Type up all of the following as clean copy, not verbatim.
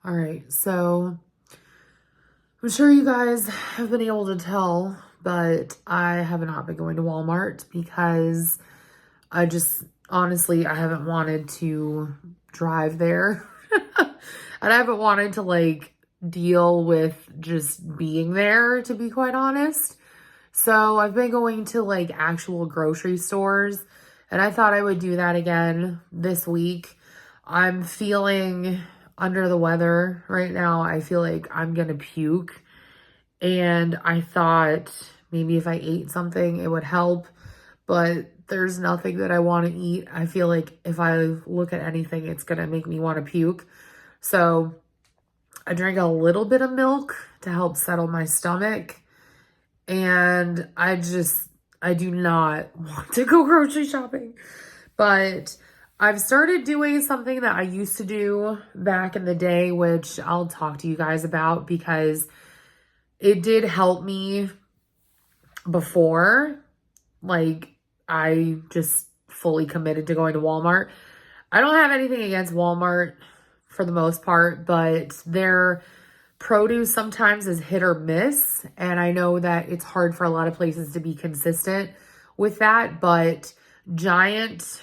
All right, so I'm sure you guys have been able to tell, but I have not been going to Walmart because I just honestly, I haven't wanted to drive there. And I haven't wanted to like deal with just being there, to be quite honest. So I've been going to like actual grocery stores, and I thought I would do that again this week. I'm feeling under the weather right now. I feel like I'm gonna puke, and I thought maybe if I ate something, it would help, but there's nothing that I want to eat. I feel like if I look at anything, it's gonna make me want to puke. So I drank a little bit of milk to help settle my stomach. And I do not want to go grocery shopping. But I've started doing something that I used to do back in the day, which I'll talk to you guys about because it did help me before. Like, I just fully committed to going to Walmart. I don't have anything against Walmart for the most part, but their produce sometimes is hit or miss. And I know that it's hard for a lot of places to be consistent with that, but Giant,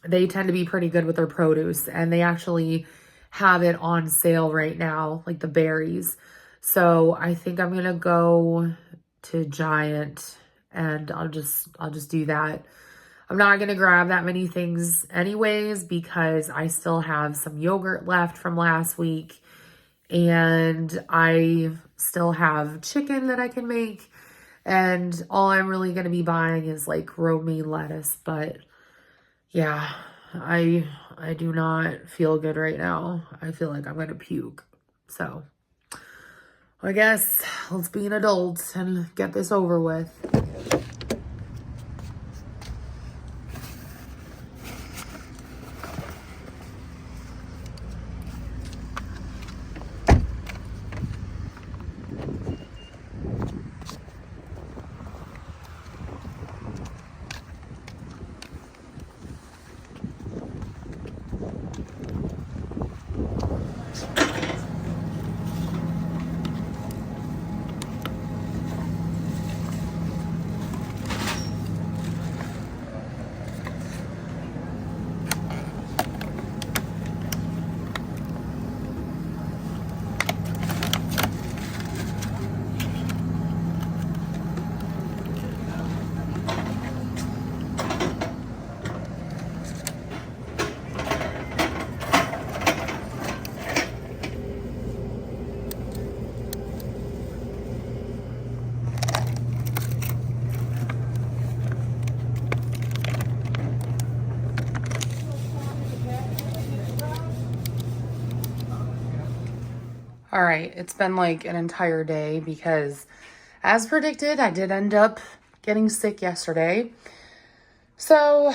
they tend to be pretty good with their produce, and they actually have it on sale right now, like the berries. So I think I'm gonna go to Giant and I'll just do that. I'm not going to grab that many things anyways because I still have some yogurt left from last week, and I still have chicken that I can make, and all I'm really going to be buying is like romaine lettuce. But yeah, I do not feel good right now. I feel like I'm going to puke. So I guess let's be an adult and get this over with. All right, it's been like an entire day because, as predicted, I did end up getting sick yesterday. So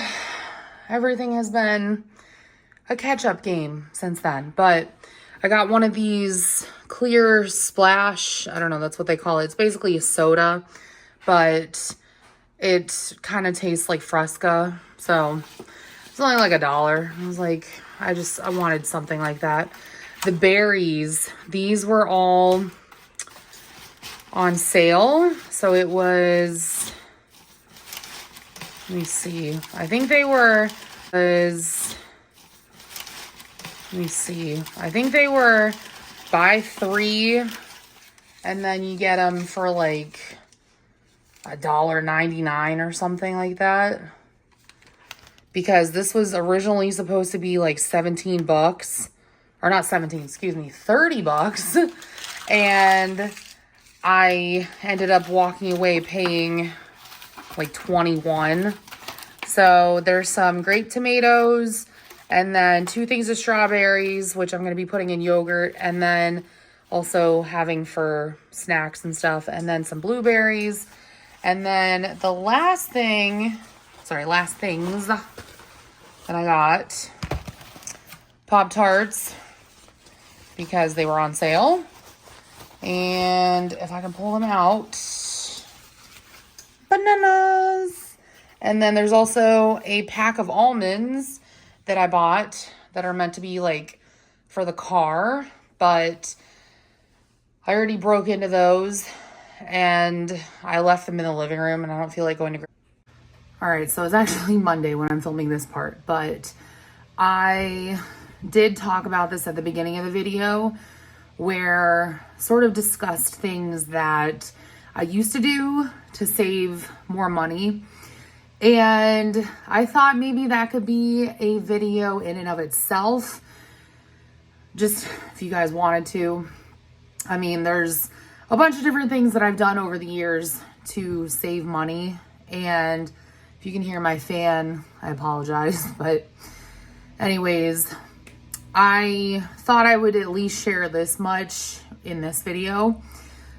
everything has been a catch-up game since then. But I got one of these clear splash, I don't know, that's what they call it. It's basically a soda, but it kind of tastes like Fresca. So it's only like $1. I was like, I wanted something like that. The berries, these were all on sale. So it was, let me see. I think they were buy 3 and then you get them for like $1.99 or something like that. Because this was originally supposed to be like 17 bucks. Or not 17, excuse me, 30 bucks. And I ended up walking away paying like 21. So there's some grape tomatoes and then 2 things of strawberries, which I'm going to be putting in yogurt, and then also having for snacks and stuff, and then some blueberries. And then the last things that I got, Pop-Tarts, because they were on sale. And if I can pull them out, bananas. And then there's also a pack of almonds that I bought that are meant to be like for the car, but I already broke into those and I left them in the living room and I don't feel like going to. All right, so it's actually Monday when I'm filming this part, but I did talk about this at the beginning of the video where sort of discussed things that I used to do to save more money. And I thought maybe that could be a video in and of itself. Just if you guys wanted to. I mean, there's a bunch of different things that I've done over the years to save money. And if you can hear my fan, I apologize. But anyways, I thought I would at least share this much in this video.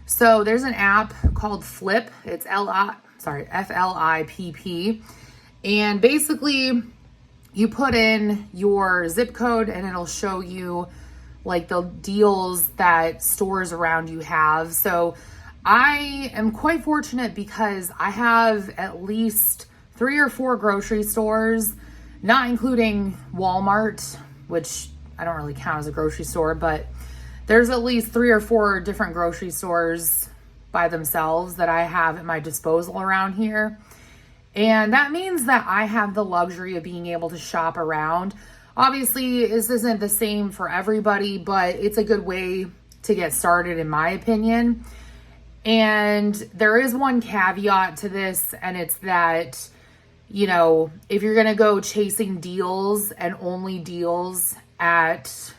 So there's an app called Flip. It's F-L-I-P-P. And basically you put in your zip code and it'll show you like the deals that stores around you have. So I am quite fortunate because I have at least 3 or 4 grocery stores, not including Walmart, which I don't really count as a grocery store, but there's at least 3 or 4 different grocery stores by themselves that I have at my disposal around here. And that means that I have the luxury of being able to shop around. Obviously, this isn't the same for everybody, but it's a good way to get started, in my opinion. And there is one caveat to this, and it's that, you know, if you're going to go chasing deals and only deals at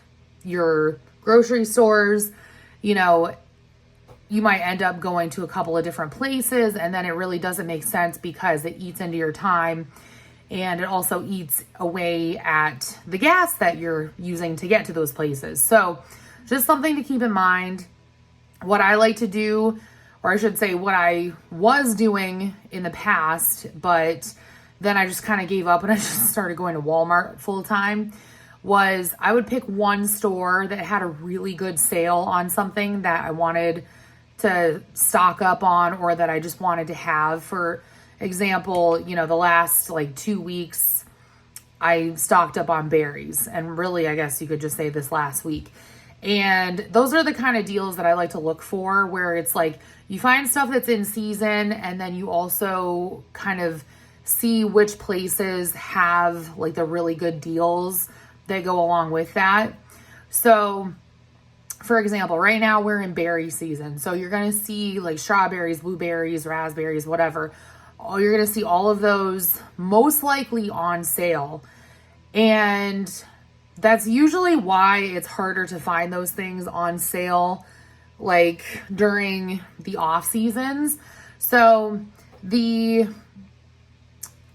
your grocery stores, you know, you might end up going to a couple of different places and then it really doesn't make sense because it eats into your time and it also eats away at the gas that you're using to get to those places. So just something to keep in mind. What I like to do, or I should say what I was doing in the past, but then I just kind of gave up and I just started going to Walmart full time, was I would pick one store that had a really good sale on something that I wanted to stock up on or that I just wanted to have. For example, you know, the last like 2 weeks, I stocked up on berries, and really, I guess you could just say this last week. And those are the kind of deals that I like to look for, where it's like you find stuff that's in season and then you also kind of see which places have like the really good deals that go along with that. So for example, right now we're in berry season. So you're going to see like strawberries, blueberries, raspberries, whatever. You're going to see all of those most likely on sale. And that's usually why it's harder to find those things on sale, like during the off seasons. So the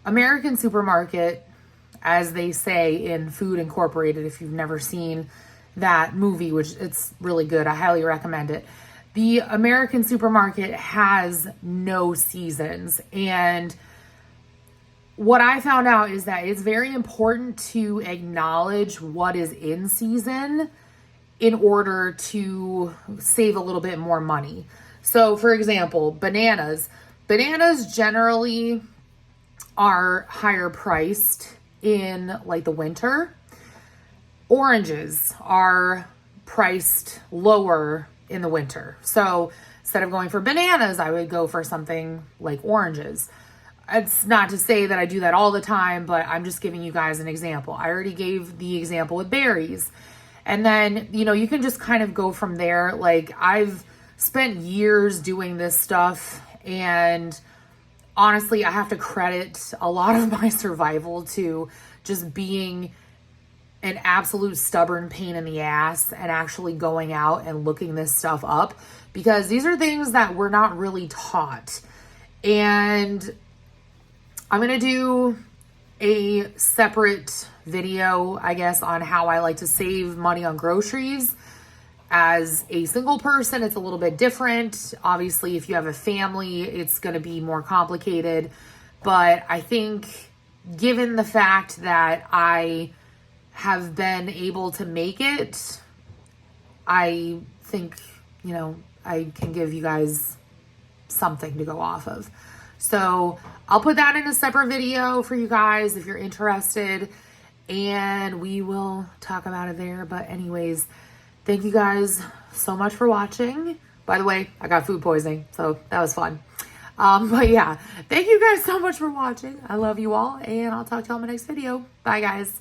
American supermarket, as they say in Food Incorporated, if you've never seen that movie, which it's really good, I highly recommend it. The American supermarket has no seasons. And what I found out is that it's very important to acknowledge what is in season in order to save a little bit more money. So for example, bananas generally are higher priced in like the winter. Oranges are priced lower in the winter. So instead of going for bananas, I would go for something like oranges. It's not to say that I do that all the time, but I'm just giving you guys an example. I already gave the example with berries. And then, you know, you can just kind of go from there. Like I've spent years doing this stuff, and honestly, I have to credit a lot of my survival to just being an absolute stubborn pain in the ass and actually going out and looking this stuff up, because these are things that we're not really taught. And I'm going to do a separate video, I guess, on how I like to save money on groceries. As a single person, it's a little bit different. Obviously, if you have a family, it's going to be more complicated. But I think given the fact that I have been able to make it, I think, you know, I can give you guys something to go off of. So I'll put that in a separate video for you guys if you're interested. and we will talk about it there. But anyways, thank you guys so much for watching. By the way, I got food poisoning, so that was fun. But yeah, thank you guys so much for watching. I love you all, and I'll talk to you all in my next video. Bye, guys.